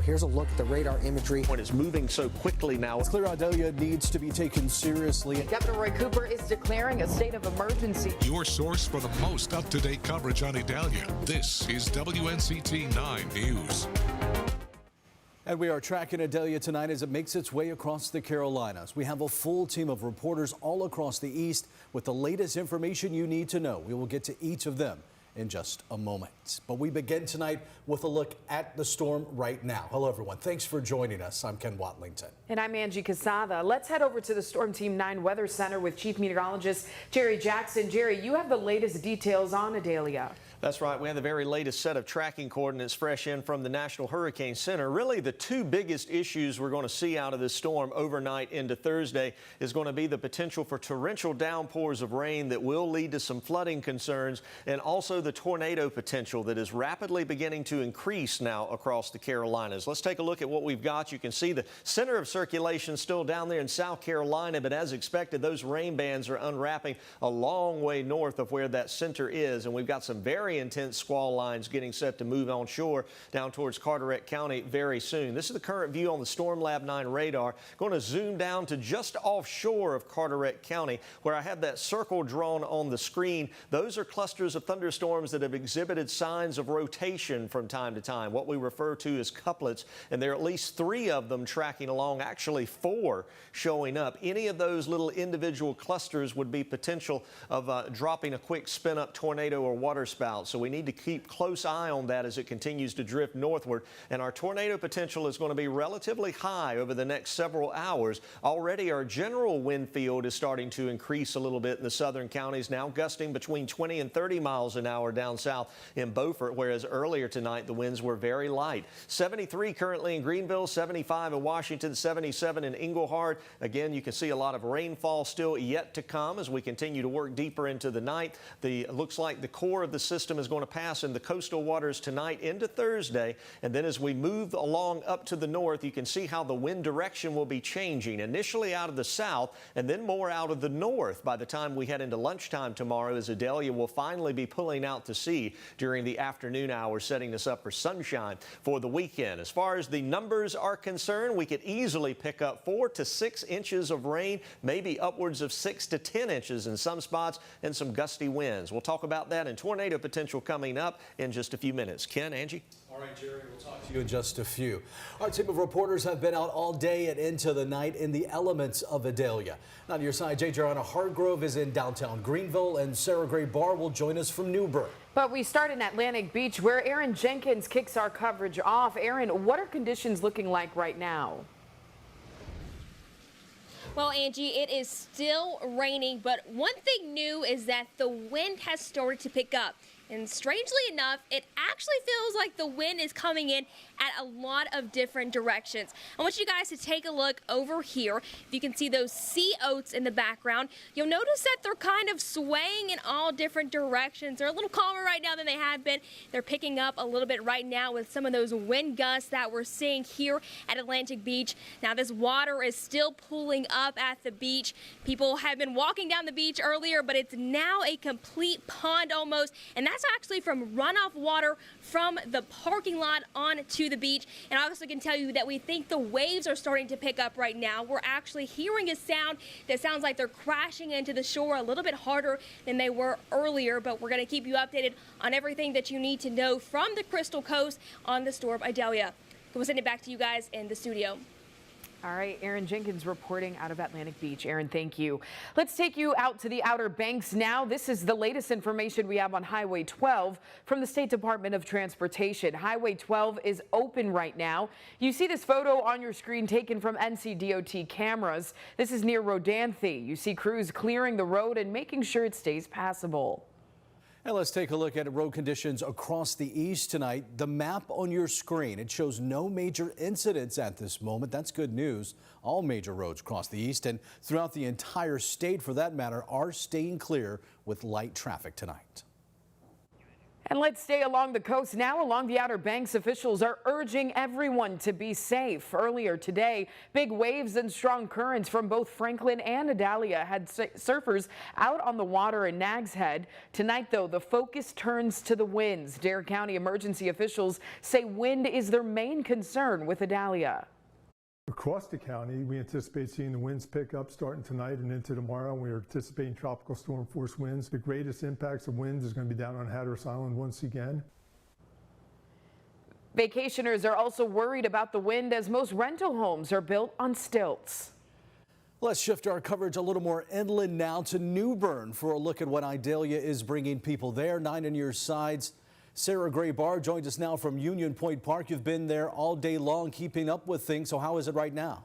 here's a look at the radar imagery. When it's moving so quickly now. It's clear Idalia needs to be taken seriously. Governor Roy Cooper is declaring a state of emergency. Your source for the most up-to-date coverage on Idalia. This is WNCT 9 News. And we are tracking Idalia tonight as it makes its way across the Carolinas. We have a full team of reporters all across the East with the latest information you need to know. We will get to each of them in just a moment. But we begin tonight with a look at the storm right now. Hello, everyone. Thanks for joining us. I'm Ken Watlington. And I'm Angie Casada. Let's head over to the Storm Team 9 Weather Center with Chief Meteorologist Jerry Jackson. Jerry, you have the latest details on Idalia. That's right. We have the very latest set of tracking coordinates fresh in from the National Hurricane Center. Really, the two biggest issues we're going to see out of this storm overnight into Thursday is going to be the potential for torrential downpours of rain that will lead to some flooding concerns, and also the tornado potential that is rapidly beginning to increase now across the Carolinas. Let's take a look at what we've got. You can see the center of circulation still down there in South Carolina, but as expected, those rain bands are unwrapping a long way north of where that center is, and we've got some very intense squall lines getting set to move on shore down towards Carteret County very soon. This is the current view on the Storm Lab 9 radar. Going to zoom down to just offshore of Carteret County where I have that circle drawn on the screen. Those are clusters of thunderstorms that have exhibited signs of rotation from time to time, what we refer to as couplets, and there are at least 3 of them tracking along, actually 4 showing up. Any of those little individual clusters would be potential of dropping a quick spin up tornado or water spout. So we need to keep close eye on that as it continues to drift northward. And our tornado potential is going to be relatively high over the next several hours. Already our general wind field is starting to increase a little bit in the southern counties, now gusting between 20 and 30 miles an hour down south in Beaufort, whereas earlier tonight the winds were very light. 73 currently in Greenville, 75 in Washington, 77 in Englehart. Again, you can see a lot of rainfall still yet to come as we continue to work deeper into the night. Looks like the core of the system is going to pass in the coastal waters tonight into Thursday, and then as we move along up to the north, you can see how the wind direction will be changing, initially out of the south and then more out of the north by the time we head into lunchtime tomorrow, as Idalia will finally be pulling out to sea during the afternoon hours, setting us up for sunshine for the weekend. As far as the numbers are concerned, we could easily pick up 4 to 6 inches of rain, maybe upwards of 6 to 10 inches in some spots, and some gusty winds. We'll talk about that and tornado potential coming up in just a few minutes. Ken, Angie? All right, Jerry, we'll talk to you in just a few. Our team of reporters have been out all day and into the night in the elements of Idalia. Now, on your side, Joanna Hargrove is in downtown Greenville, and Sarah Gray Barr will join us from Newburgh. But we start in Atlantic Beach, where Aaron Jenkins kicks our coverage off. Aaron, what are conditions looking like right now? Well, Angie, it is still raining, but one thing new is that the wind has started to pick up. And strangely enough, it actually feels like the wind is coming in at a lot of different directions. I want you guys to take a look over here. If you can see those sea oats in the background, you'll notice that they're kind of swaying in all different directions. They're a little calmer right now than they have been. They're picking up a little bit right now with some of those wind gusts that we're seeing here at Atlantic Beach. Now, this water is still pooling up at the beach. People have been walking down the beach earlier, but it's now a complete pond almost, and that's actually from runoff water from the parking lot onto the beach. And I also can tell you that we think the waves are starting to pick up right now. We're actually hearing a sound that sounds like they're crashing into the shore a little bit harder than they were earlier, but we're going to keep you updated on everything that you need to know from the Crystal Coast on the storm Idalia. We'll send it back to you guys in the studio. All right, Aaron Jenkins reporting out of Atlantic Beach. Aaron, thank you. Let's take you out to the Outer Banks now. This is the latest information we have on Highway 12 from the State Department of Transportation. Highway 12 is open right now. You see this photo on your screen taken from NCDOT cameras. This is near Rodanthe. You see crews clearing the road and making sure it stays passable. And let's take a look at road conditions across the east tonight. The map on your screen, it shows no major incidents at this moment. That's good news. All major roads across the east and throughout the entire state, for that matter, are staying clear with light traffic tonight. And let's stay along the coast now. Along the Outer Banks, officials are urging everyone to be safe. Earlier today, big waves and strong currents from both Franklin and Adalia had surfers out on the water in Nags Head. Tonight, though, the focus turns to the winds. Dare County emergency officials say wind is their main concern with Adalia. Across the county, we anticipate seeing the winds pick up starting tonight and into tomorrow. We are anticipating tropical storm force winds. The greatest impacts of winds is going to be down on Hatteras Island once again. Vacationers are also worried about the wind as most rental homes are built on stilts. Let's shift our coverage a little more inland now to New Bern for a look at what Idalia is bringing people there. 9 on your sides. Sarah Gray-Barr joins us now from Union Point Park. You've been there all day long keeping up with things. So how is it right now?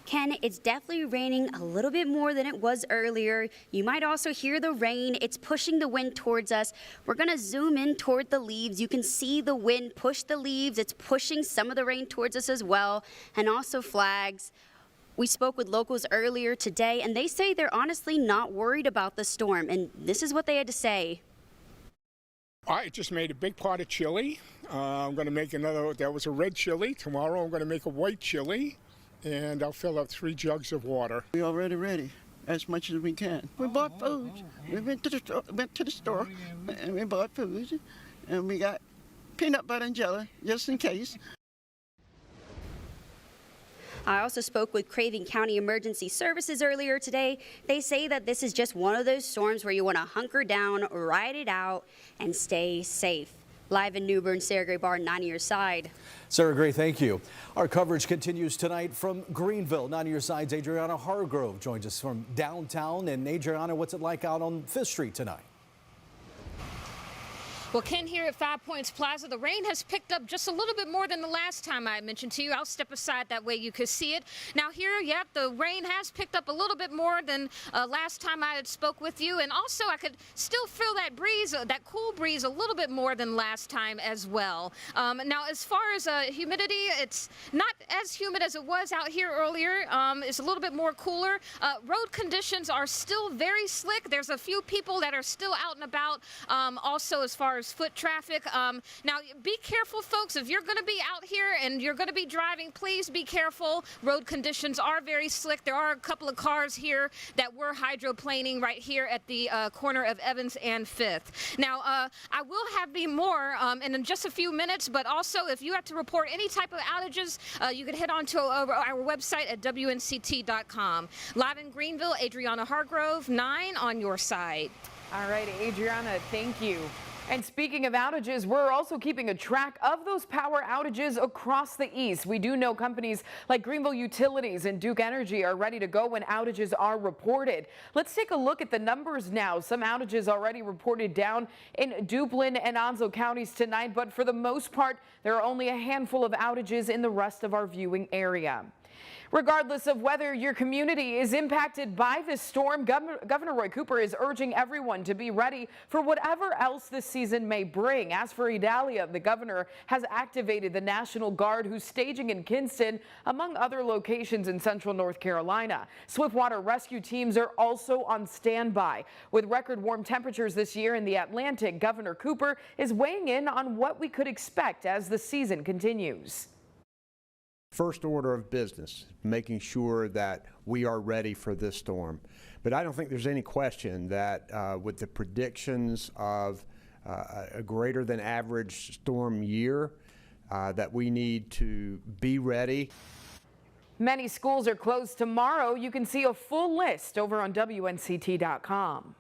Ken, it's definitely raining a little bit more than it was earlier. You might also hear the rain. It's pushing the wind towards us. We're going to zoom in toward the leaves. You can see the wind push the leaves. It's pushing some of the rain towards us as well, and also flags. We spoke with locals earlier today, and they say they're honestly not worried about the storm, and this is what they had to say. I just made a big pot of chili. I'm going to make another, that was a red chili. Tomorrow I'm going to make a white chili, and I'll fill up 3 jugs of water. We're already ready as much as we can. We bought food. We went to the store and we bought food, and we got peanut butter and jelly just in case. I also spoke with Craven County Emergency Services earlier today. They say that this is just one of those storms where you want to hunker down, ride it out, and stay safe. Live in New Bern, Sarah Gray-Barr, 9 on your side. Sarah Gray, thank you. Our coverage continues tonight from Greenville. 9 on your side's Adriana Hargrove joins us from downtown. And Adriana, what's it like out on 5th Street tonight? Well, Ken, here at 5 Points Plaza, the rain has picked up just a little bit more than the last time I mentioned to you. I'll step aside that way you could see it. Now here, yep, the rain has picked up a little bit more than last time I had spoke with you. And also I could still feel that breeze, that cool breeze a little bit more than last time as well. Now, as far as humidity, it's not as humid as it was out here earlier. It's a little bit more cooler. Road conditions are still very slick. There's a few people that are still out and about. Also, as far as foot traffic. Now, be careful, folks. If you're going to be out here and you're going to be driving, please be careful. Road conditions are very slick. There are a couple of cars here that were hydroplaning right here at the corner of Evans and 5th. Now, I will have more in just a few minutes, but also if you have to report any type of outages, you can head on to our website at WNCT.com. Live in Greenville, Adriana Hargrove, 9 on your side. All right, Adriana, thank you. And speaking of outages, we're also keeping a track of those power outages across the east. We do know companies like Greenville Utilities and Duke Energy are ready to go when outages are reported. Let's take a look at the numbers now. Some outages already reported down in Duplin and Onslow counties tonight, but for the most part, there are only a handful of outages in the rest of our viewing area. Regardless of whether your community is impacted by this storm, Governor Roy Cooper is urging everyone to be ready for whatever else this season may bring. As for Idalia, the governor has activated the National Guard, who's staging in Kinston, among other locations in central North Carolina. Swiftwater rescue teams are also on standby. With record warm temperatures this year in the Atlantic, Governor Cooper is weighing in on what we could expect as the season continues. First order of business, making sure that we are ready for this storm. But I don't think there's any question that with the predictions of a greater than average storm year, that we need to be ready. Many schools are closed tomorrow. You can see a full list over on WNCT.com.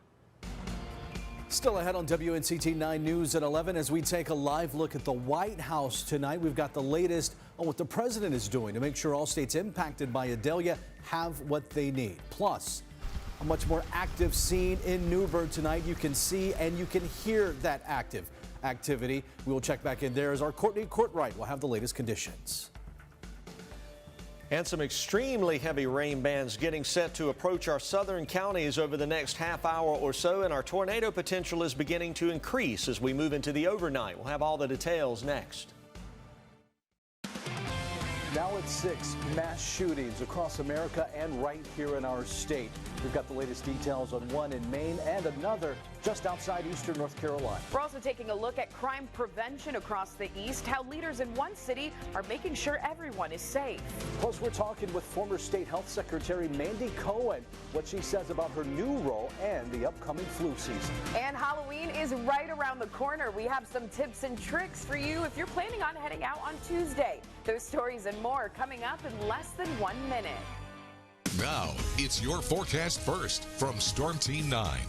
Still ahead on WNCT 9 News at 11 as we take a live look at the White House tonight. We've got the latest on what the president is doing to make sure all states impacted by Idalia have what they need. Plus, a much more active scene in New Bern tonight. You can see and you can hear that activity. We will check back in there as our Courtney Courtwright will have the latest conditions. And some extremely heavy rain bands getting set to approach our southern counties over the next half hour or so, and our tornado potential is beginning to increase as we move into the overnight. We'll have all the details next. Now it's 6 mass shootings across America and right here in our state. We've got the latest details on one in Maine and another just outside eastern North Carolina. We're also taking a look at crime prevention across the East, how leaders in one city are making sure everyone is safe. Plus, we're talking with former State Health Secretary Mandy Cohen, what she says about her new role and the upcoming flu season. And Halloween is right around the corner. We have some tips and tricks for you if you're planning on heading out on Tuesday. Those stories and more coming up in less than 1 minute. Now, it's your forecast first from Storm Team 9.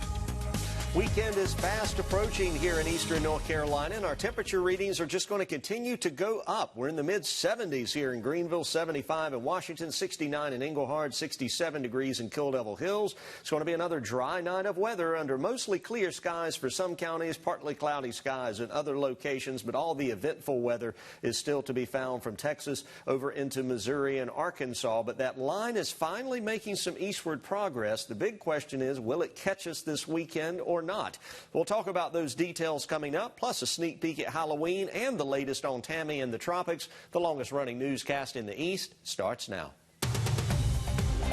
Weekend is fast approaching here in eastern North Carolina, and our temperature readings are just going to continue to go up. We're in the mid-70s here in Greenville, 75 in Washington, 69 in Englehart, 67 degrees in Kill Devil Hills. It's going to be another dry night of weather under mostly clear skies for some counties, partly cloudy skies in other locations, but all the eventful weather is still to be found from Texas over into Missouri and Arkansas. But that line is finally making some eastward progress. The big question is, will it catch us this weekend or not? We'll talk about those details coming up, plus a sneak peek at Halloween and the latest on Tammy and the tropics. The longest running newscast in the East starts now.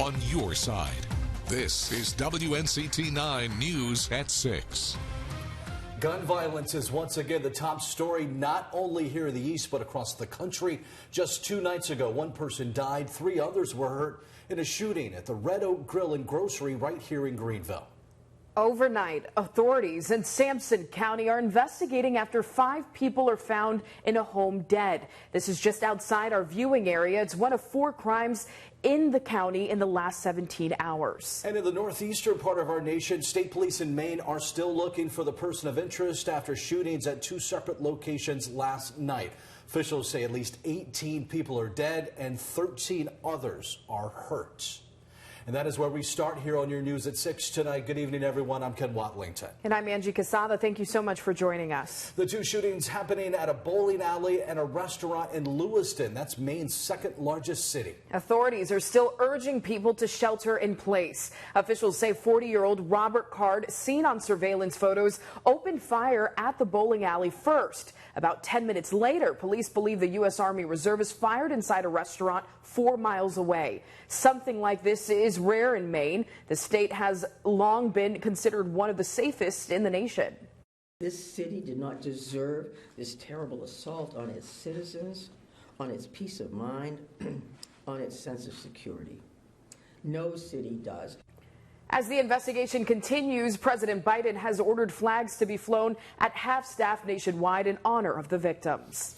On your side, this is WNCT 9 News at 6. Gun violence is once again the top story, not only here in the East, but across the country. Just 2 nights ago, 1 person died, 3 others were hurt in a shooting at the Red Oak Grill and Grocery right here in Greenville. Overnight, authorities in Sampson County are investigating after 5 people are found in a home dead. This is just outside our viewing area. It's one of 4 crimes in the county in the last 17 hours. And in the northeastern part of our nation, state police in Maine are still looking for the person of interest after shootings at 2 separate locations last night. Officials say at least 18 people are dead and 13 others are hurt. And that is where we start here on your News at 6 tonight. Good evening, everyone. I'm Ken Watlington. And I'm Angie Casada. Thank you so much for joining us. The 2 shootings happening at a bowling alley and a restaurant in Lewiston. That's Maine's 2nd largest city. Authorities are still urging people to shelter in place. Officials say 40-year-old Robert Card, seen on surveillance photos, opened fire at the bowling alley first. About 10 minutes later, police believe the U.S. Army reservist fired inside a restaurant 4 miles away. Something like this is rare in Maine. The state has long been considered one of the safest in the nation. This city did not deserve this terrible assault on its citizens, on its peace of mind, on its sense of security. No city does. As the investigation continues, President Biden has ordered flags to be flown at half-staff nationwide in honor of the victims.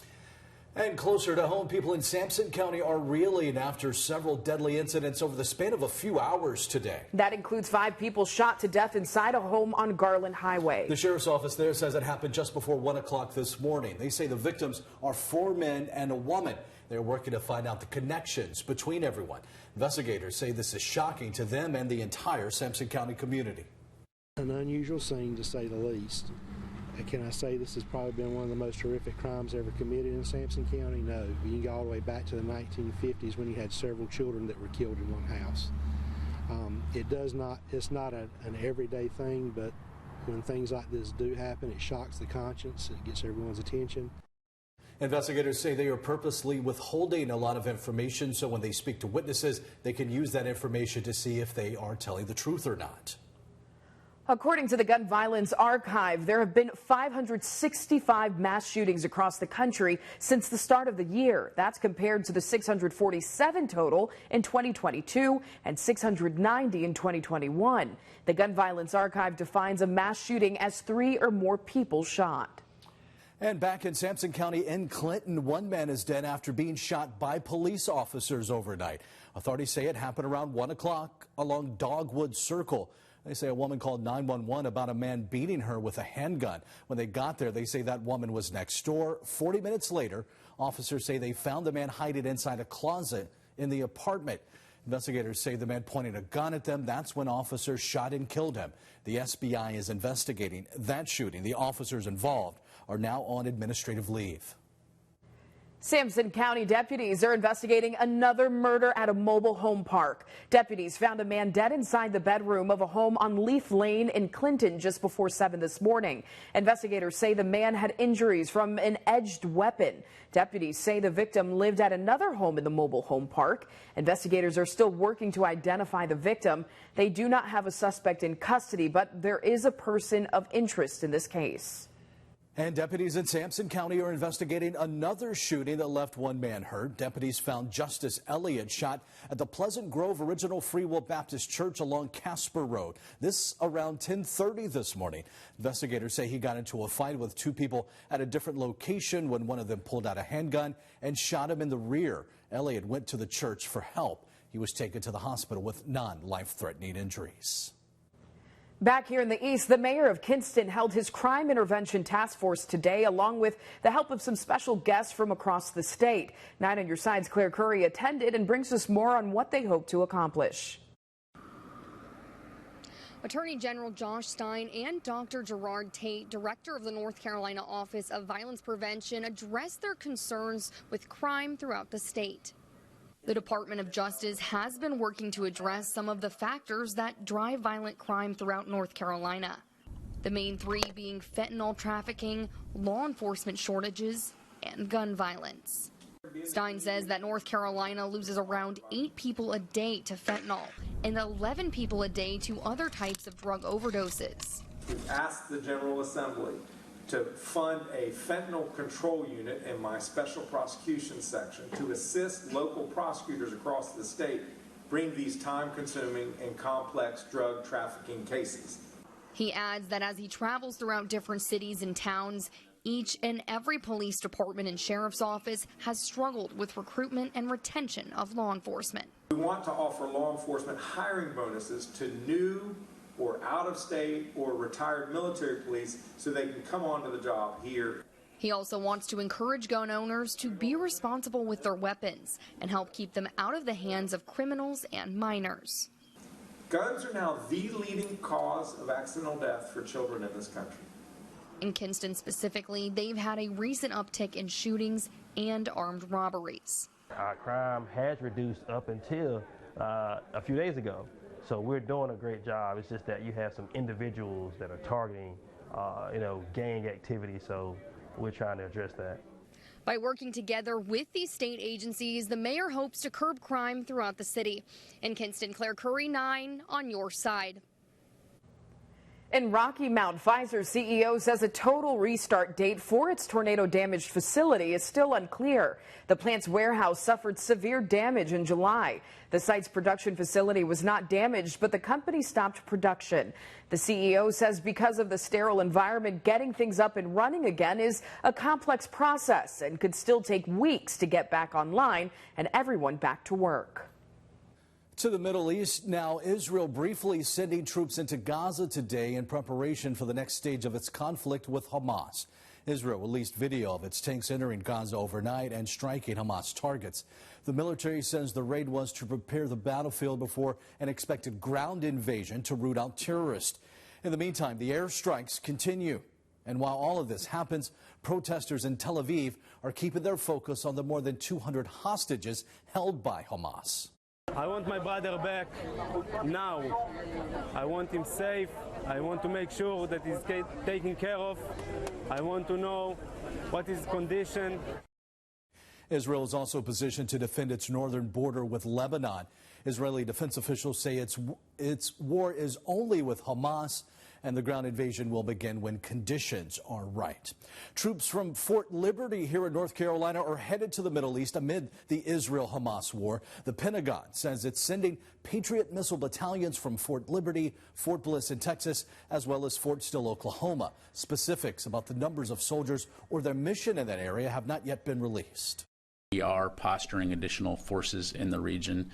And closer to home, people in Sampson County are reeling after several deadly incidents over the span of a few hours today. That includes 5 people shot to death inside a home on Garland Highway. The sheriff's office there says it happened just before 1 o'clock this morning. They say the victims are 4 men and a woman. They're working to find out the connections between everyone. Investigators say this is shocking to them and the entire Sampson County community. An unusual scene, to say the least. Can I say this has probably been one of the most horrific crimes ever committed in Sampson County? No. You can go all the way back to the 1950s when you had several children that were killed in one house. It's not an everyday thing, but when things like this do happen, it shocks the conscience, it gets everyone's attention. Investigators say they are purposely withholding a lot of information so when they speak to witnesses, they can use that information to see if they are telling the truth or not. According to the Gun Violence Archive, there have been 565 mass shootings across the country since the start of the year. That's compared to the 647 total in 2022 and 690 in 2021. The Gun Violence Archive defines a mass shooting as 3 or more people shot. And back in Sampson County in Clinton, 1 man is dead after being shot by police officers overnight. Authorities say it happened around 1 o'clock along Dogwood Circle. They say a woman called 911 about a man beating her with a handgun. When they got there, they say that woman was next door. 40 minutes later, officers say they found the man hiding inside a closet in the apartment. Investigators say the man pointed a gun at them. That's when officers shot and killed him. The SBI is investigating that shooting. The officers involved are now on administrative leave. Sampson County deputies are investigating another murder at a mobile home park. Deputies found a man dead inside the bedroom of a home on Leaf Lane in Clinton just before 7 this morning. Investigators say the man had injuries from an edged weapon. Deputies say the victim lived at another home in the mobile home park. Investigators are still working to identify the victim. They do not have a suspect in custody, but there is a person of interest in this case. And deputies in Sampson County are investigating another shooting that left one man hurt. Deputies found Justice Elliott shot at the Pleasant Grove Original Free Will Baptist Church along Casper Road. This around 10:30 this morning. Investigators say he got into a fight with two people at a different location when one of them pulled out a handgun and shot him in the rear. Elliott went to the church for help. He was taken to the hospital with non-life-threatening injuries. Back here in the east, the mayor of Kinston held his crime intervention task force today, along with the help of some special guests from across the state. 9 on your side's Claire Curry attended and brings us more on what they hope to accomplish. Attorney General Josh Stein and Dr. Gerard Tate, director of the North Carolina Office of Violence Prevention, addressed their concerns with crime throughout the state. The Department of Justice has been working to address some of the factors that drive violent crime throughout North Carolina. The main three being fentanyl trafficking, law enforcement shortages, and gun violence. Stein says that North Carolina loses around 8 people a day to fentanyl and 11 people a day to other types of drug overdoses. We've asked the General Assembly to fund a fentanyl control unit in my special prosecution section to assist local prosecutors across the state bring these time-consuming and complex drug trafficking cases. He adds that as he travels throughout different cities and towns, each and every police department and sheriff's office has struggled with recruitment and retention of law enforcement. We want to offer law enforcement hiring bonuses to new or out-of-state or retired military police so they can come onto the job here. He also wants to encourage gun owners to be responsible with their weapons and help keep them out of the hands of criminals and minors. Guns are now the leading cause of accidental death for children in this country. In Kinston specifically, they've had a recent uptick in shootings and armed robberies. Our crime has reduced up until a few days ago. So we're doing a great job. It's just that you have some individuals that are targeting, gang activity. So we're trying to address that. By working together with these state agencies, the mayor hopes to curb crime throughout the city. In Kinston, Claire Curry, 9 on your side. In Rocky Mount, Pfizer's CEO says a total restart date for its tornado-damaged facility is still unclear. The plant's warehouse suffered severe damage in July. The site's production facility was not damaged, but the company stopped production. The CEO says because of the sterile environment, getting things up and running again is a complex process and could still take weeks to get back online and everyone back to work. To the Middle East now, Israel briefly sending troops into Gaza today in preparation for the next stage of its conflict with Hamas. Israel released video of its tanks entering Gaza overnight and striking Hamas targets. The military says the raid was to prepare the battlefield before an expected ground invasion to root out terrorists. In the meantime, the airstrikes continue. And while all of this happens, protesters in Tel Aviv are keeping their focus on the more than 200 hostages held by Hamas. I want my brother back now. I want him safe. I want to make sure that he's taken care of. I want to know what his condition. Israel is also positioned to defend its northern border with Lebanon. Israeli defense officials say its war is only with Hamas, and the ground invasion will begin when conditions are right. Troops from Fort Liberty here in North Carolina are headed to the Middle East amid the Israel-Hamas war. The Pentagon says it's sending Patriot missile battalions from Fort Liberty, Fort Bliss in Texas, as well as Fort Still, Oklahoma. Specifics about the numbers of soldiers or their mission in that area have not yet been released. We are posturing additional forces in the region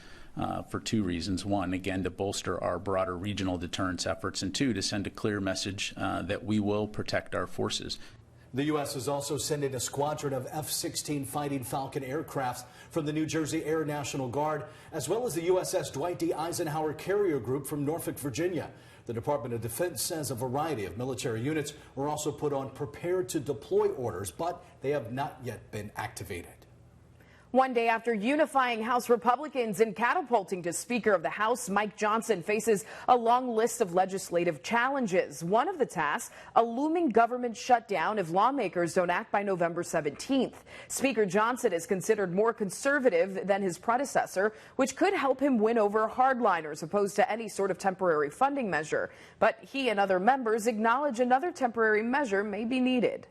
for 2 reasons. 1, again, to bolster our broader regional deterrence efforts, and 2, to send a clear message that we will protect our forces. The U.S. is also sending a squadron of F-16 Fighting Falcon aircrafts from the New Jersey Air National Guard, as well as the USS Dwight D. Eisenhower Carrier Group from Norfolk, Virginia. The Department of Defense says a variety of military units were also put on prepared to deploy orders, but they have not yet been activated. One day after unifying House Republicans and catapulting to Speaker of the House, Mike Johnson faces a long list of legislative challenges. One of the tasks, a looming government shutdown if lawmakers don't act by November 17th. Speaker Johnson is considered more conservative than his predecessor, which could help him win over hardliners opposed to any sort of temporary funding measure. But he and other members acknowledge another temporary measure may be needed.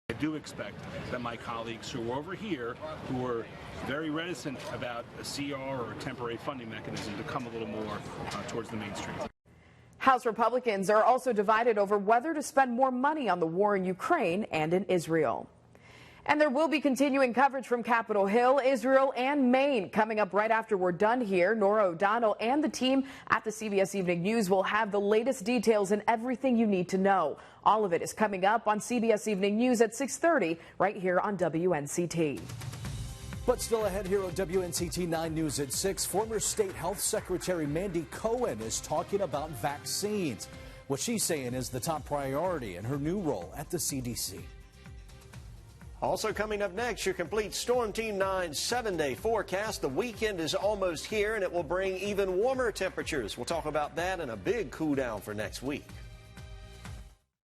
I do expect that my colleagues who are over here, who are very reticent about a CR or a temporary funding mechanism, to come a little more towards the mainstream. House Republicans are also divided over whether to spend more money on the war in Ukraine and in Israel. And there will be continuing coverage from Capitol Hill, Israel, and Maine. Coming up right after we're done here, Nora O'Donnell and the team at the CBS Evening News will have the latest details and everything you need to know. All of it is coming up on CBS Evening News at 6:30 right here on WNCT. But still ahead here on WNCT 9 News at 6, former State Health Secretary Mandy Cohen is talking about vaccines. What she's saying is the top priority in her new role at the CDC. Also coming up next, your complete Storm Team 9 7-day forecast. The weekend is almost here, and it will bring even warmer temperatures. We'll talk about that and a big cool down for next week.